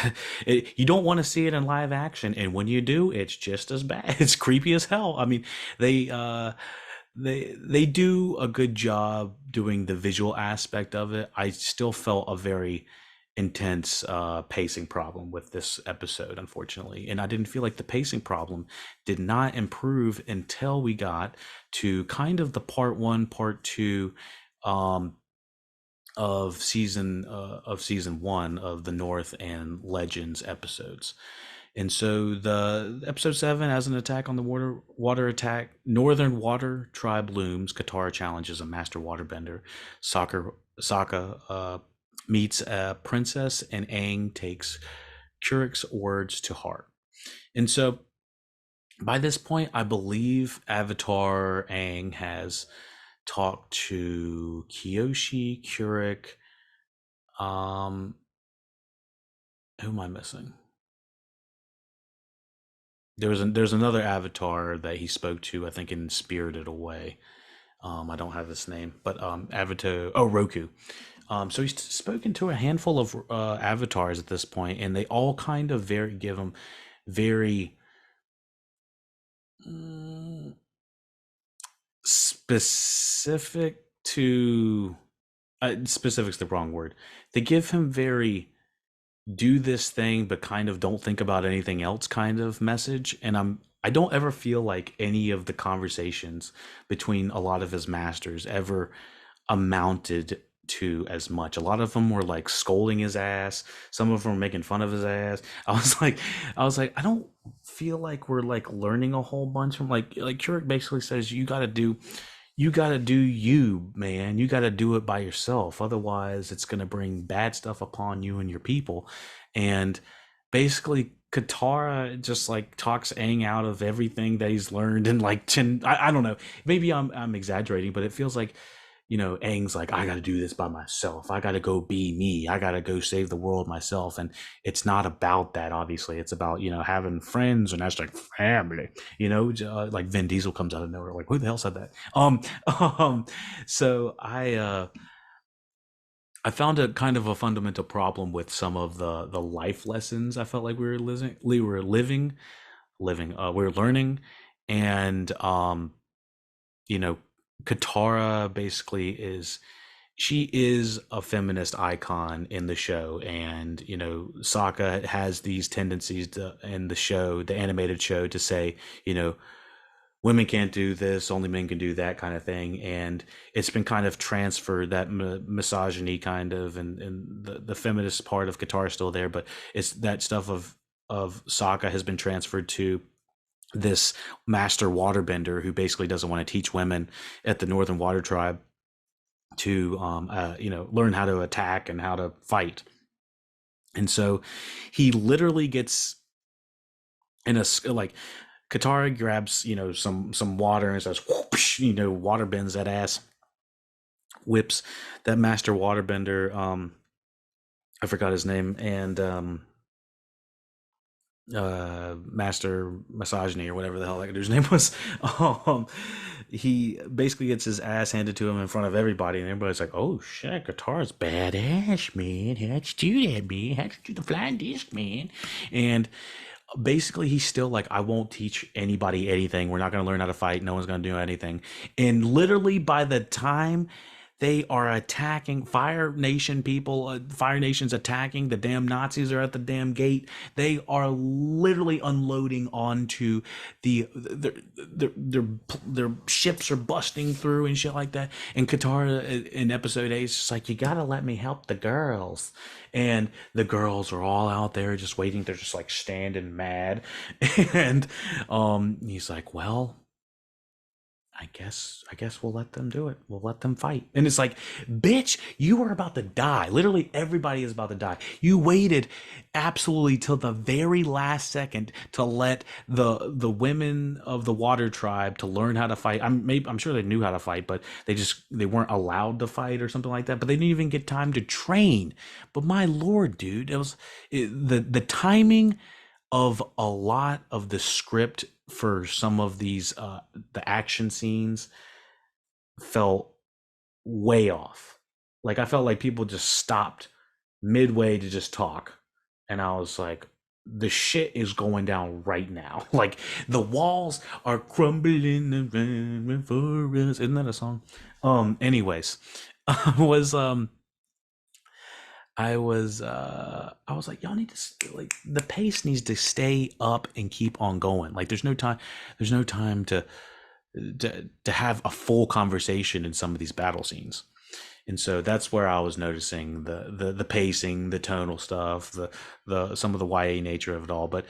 you don't want to see it in live action, and when you do, it's just as bad. It's creepy as hell. I mean, they uh they do a good job doing the visual aspect of it. I still felt a very intense pacing problem with this episode, unfortunately, and I didn't feel like the pacing problem did not improve until we got to kind of the part 1, part 2 um, of season 1 of the North and Legends episodes. And so the episode 7 has an attack on the water attack. Northern Water Tribe looms. Katara challenges a master waterbender. Sokka meets a princess, and Aang takes Kurik's words to heart. And so by this point, I believe Avatar Aang has talked to Kyoshi, Kurik. Um, who am I missing? There's another Avatar that he spoke to, I think, in Spirited Away. I don't have his name, but Avatar. Oh, Roku. So he's spoken to a handful of avatars at this point, and they all kind of give him very mm, specific to specific's the wrong word. They give him very do this thing but kind of don't think about anything else kind of message, and I don't ever feel like any of the conversations between a lot of his masters ever amounted to as much. A lot of them were like scolding his ass. Some of them were making fun of his ass. I was like, I don't feel like we're like learning a whole bunch from like Keurig basically says you got to do you, man. You got to do it by yourself. Otherwise, it's going to bring bad stuff upon you and your people. And basically, Katara just like talks Aang out of everything that he's learned and like I don't know. Maybe I'm exaggerating, but it feels like Aang's like, I got to do this by myself. I got to go be me. I got to go save the world myself. And it's not about that, obviously. It's about, having friends and that's like family, like Vin Diesel comes out of nowhere. Like, who the hell said that? Um, so I found a kind of a fundamental problem with some of the life lessons I felt like we were learning. And, you know, Katara basically she is a feminist icon in the show, and Sokka has these tendencies in the show, the animated show, to say women can't do this, only men can do that kind of thing, and it's been kind of transferred, that misogyny kind of, and the feminist part of Katara is still there, but it's that stuff of Sokka has been transferred to this master waterbender who basically doesn't want to teach women at the Northern Water Tribe to learn how to attack and how to fight. And so he literally gets in a like Katara grabs some water and says whoosh, water bends that ass, whips that master waterbender. I forgot his name, and master misogyny or whatever the hell that dude's name was. um he basically gets his ass handed to him in front of everybody, and everybody's like, oh shit, Guitar's badass, man. How'd you do that, man? How'd you do the flying disc, man? And basically he's still like, I won't teach anybody anything. We're not going to learn how to fight. No one's going to do anything. And literally by the time they are attacking Fire Nation people, Fire Nation's attacking, the damn Nazis are at the damn gate. They are literally unloading onto their ships are busting through and shit like that. And Katara in episode 8 is just like, you gotta let me help the girls. And the girls are all out there just waiting. They're just like standing mad. And he's like, well, I guess we'll let them do it. We'll let them fight. And it's like, bitch, you are about to die. Literally everybody is about to die. You waited absolutely till the very last second to let the women of the water tribe to learn how to fight. I'm sure they knew how to fight, but they weren't allowed to fight or something like that. But they didn't even get time to train. But my lord, dude, the timing of a lot of the script for some of these the action scenes felt way off. Like I felt like people just stopped midway to just talk, and I was like, the shit is going down right now. Like the walls are crumbling around for us. Isn't that a song? Anyways, I was I was like, y'all need to like, the pace needs to stay up and keep on going. Like there's no time to have a full conversation in some of these battle scenes. And so that's where I was noticing the pacing, the tonal stuff, the some of the YA nature of it all. But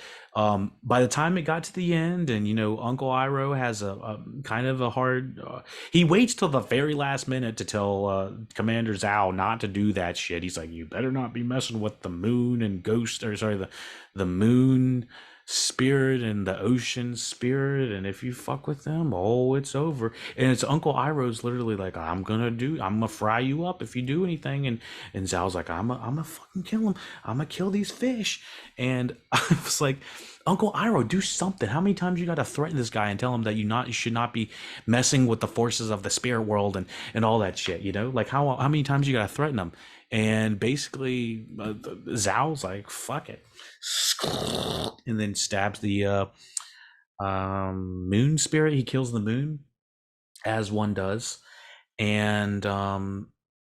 by the time it got to the end, and Uncle Iroh has a kind of a hard. He waits till the very last minute to tell Commander Zhao not to do that shit. He's like, "You better not be messing with the moon and ghost, or sorry, the moon spirit and the ocean spirit, and if you fuck with them, oh, it's over." And it's Uncle Iroh's literally like, I'm gonna fry you up if you do anything. And Zhao's like, I'm gonna fucking kill him. I'm gonna kill these fish. And I was like, Uncle Iroh, do something. How many times you gotta threaten this guy and tell him that you should not be messing with the forces of the spirit world and all that shit, like how many times you gotta threaten him? And basically Zhao's like, fuck it, and then stabs the moon spirit. He kills the moon, as one does. And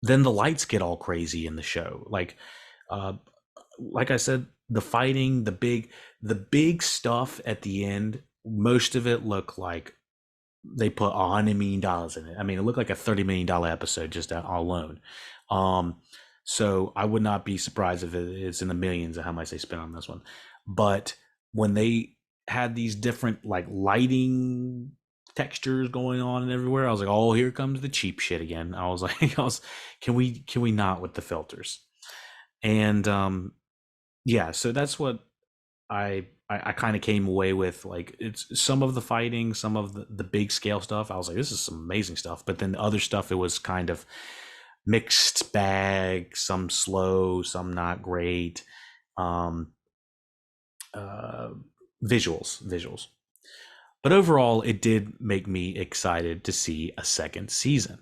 then the lights get all crazy in the show. Uh, like I said, the fighting, the big stuff at the end, most of it looked like they put $100 million in it. I mean, it looked like a $30 million episode just alone. Um, so I would not be surprised if it's in the millions of how much they spent on this one. But when they had these different like lighting textures going on and everywhere, I was like, oh, here comes the cheap shit again. I was like, can we not with the filters? And yeah, so that's what I kind of came away with. Like, it's some of the fighting, some of the big scale stuff. I was like, this is some amazing stuff. But then the other stuff, it was kind of mixed bag. Some slow, some not great. Um, uh, visuals. But overall, it did make me excited to see a second season.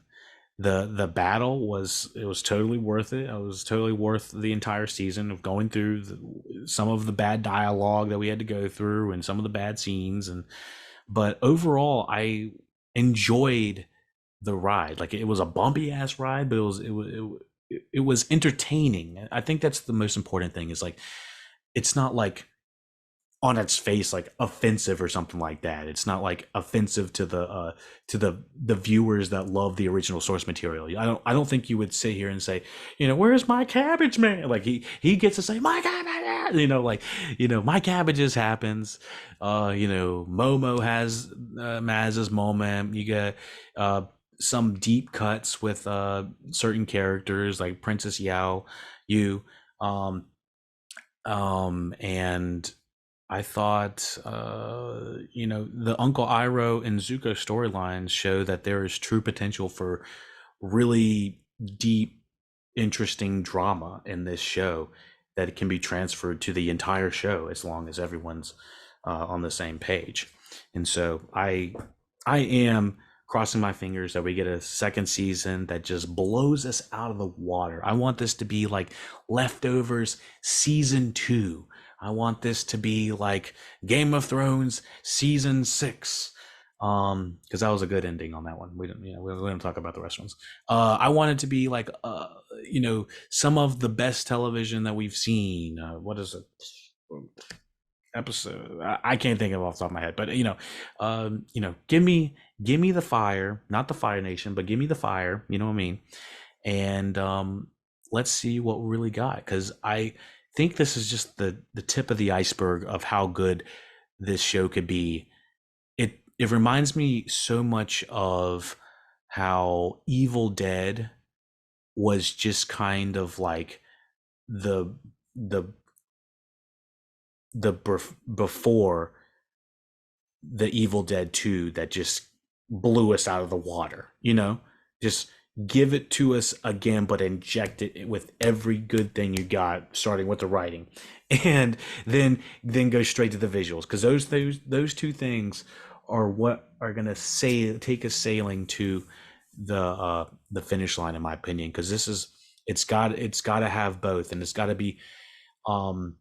The battle was totally worth it. It was totally worth the entire season of going through some of the bad dialogue that we had to go through and some of the bad scenes. And but overall, I enjoyed the ride. Like, it was a bumpy ass ride, but it was entertaining. I think that's the most important thing. Is like, it's not like on its face like offensive or something like that. It's not like offensive to the viewers that love the original source material. I don't think you would sit here and say, where's my cabbage man? Like, he gets to say my cabbage, like, my cabbages happens. Momo has Maz's moment. You get some deep cuts with certain characters like Princess Yao, you um and I thought, the Uncle Iroh and Zuko storylines show that there is true potential for really deep, interesting drama in this show that it can be transferred to the entire show as long as everyone's on the same page. And so I am crossing my fingers that we get a second season that just blows us out of the water. I want this to be like Leftovers season 2. I want this to be like Game of Thrones season 6. Because that was a good ending on that one. We don't talk about the rest ones. I want it to be like some of the best television that we've seen. What is it? Episode, I can't think of it off the top of my head, but give me the fire, not the Fire Nation, but give me the fire. You know what I mean? And let's see what we really got, because I think this is just the tip of the iceberg of how good this show could be. It reminds me so much of how Evil Dead was just kind of like the the before the Evil Dead 2 that just blew us out of the water, Just give it to us again, but inject it with every good thing you got, starting with the writing. And then go straight to the visuals, because those two things are what are gonna take us sailing to the finish line, in my opinion. Because it's got to have both, and it's got to be um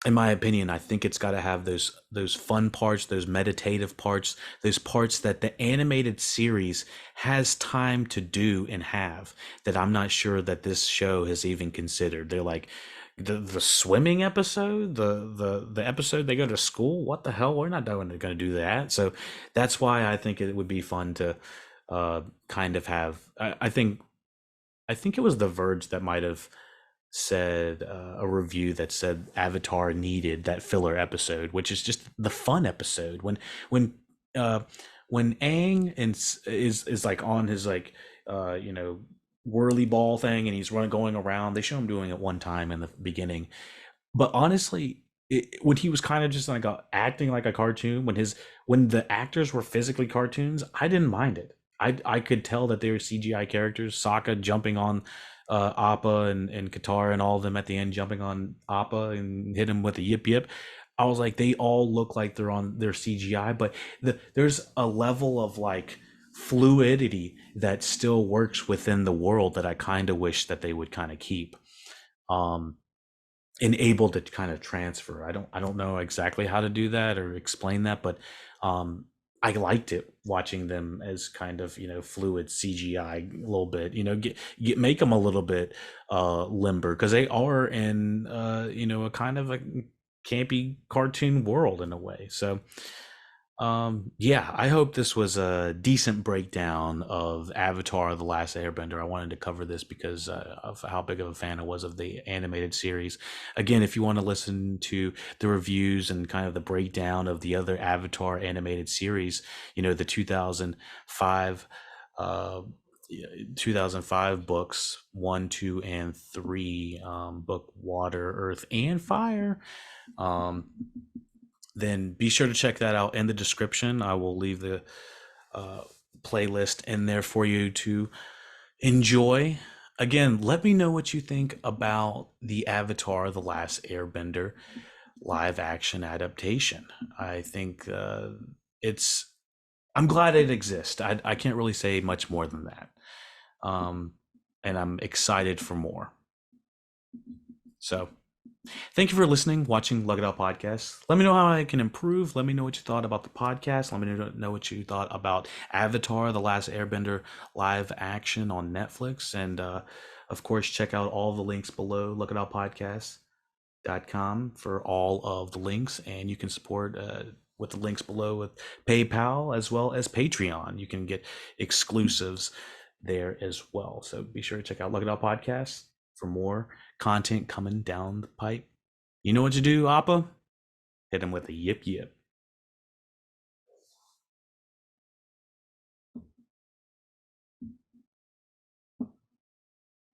in my opinion. I think it's got to have those fun parts, those meditative parts, those parts that the animated series has time to do and have, that I'm not sure that this show has even considered. They're like, the swimming episode, the episode they go to school. What the hell? We're not going to do that. So that's why I think it would be fun to kind of have. I think it was The Verge that might have said a review that said Avatar needed that filler episode, which is just the fun episode when uh when Aang is like on his like whirly ball thing, and he's running going around. They show him doing it one time in the beginning, but honestly, when he was kind of just like acting like a cartoon, when the actors were physically cartoons, I didn't mind it. I could tell that they were CGI characters. Sokka jumping on Appa, and Katara and all of them at the end jumping on Appa and hit him with a yip yip. I was like, they all look like they're on their CGI, but there's a level of like fluidity that still works within the world that I kind of wish that they would kind of keep. Um, and able to kind of transfer. I don't know exactly how to do that or explain that, but I liked it watching them as kind of fluid CGI a little bit. Make them a little bit limber because they are in a kind of a campy cartoon world in a way. So yeah, I hope this was a decent breakdown of Avatar: The Last Airbender. I wanted to cover this because of how big of a fan I was of the animated series. Again, if you want to listen to the reviews and kind of the breakdown of the other Avatar animated series, the 2005 uh 2005 books 1, 2, and 3, book Water, Earth, and Fire, um then be sure to check that out in the description. I will leave the uh, playlist in there for you to enjoy. Again, let me know what you think about the Avatar: The Last Airbender live action adaptation. I think it's. I'm glad it exists. I can't really say much more than that. Um, and I'm excited for more. So thank you for listening, watching Lug It Out Podcast. Let me know how I can improve. Let me know what you thought about the podcast. Let me know what you thought about Avatar: The Last Airbender live action on Netflix. And of course, check out all the links below, lookitoutpodcast.com for all of the links. And you can support with the links below with PayPal as well as Patreon. You can get exclusives there as well. So be sure to check out Look It Out Podcast for more content coming down the pipe. You know what to do, Appa? Hit him with a yip yip.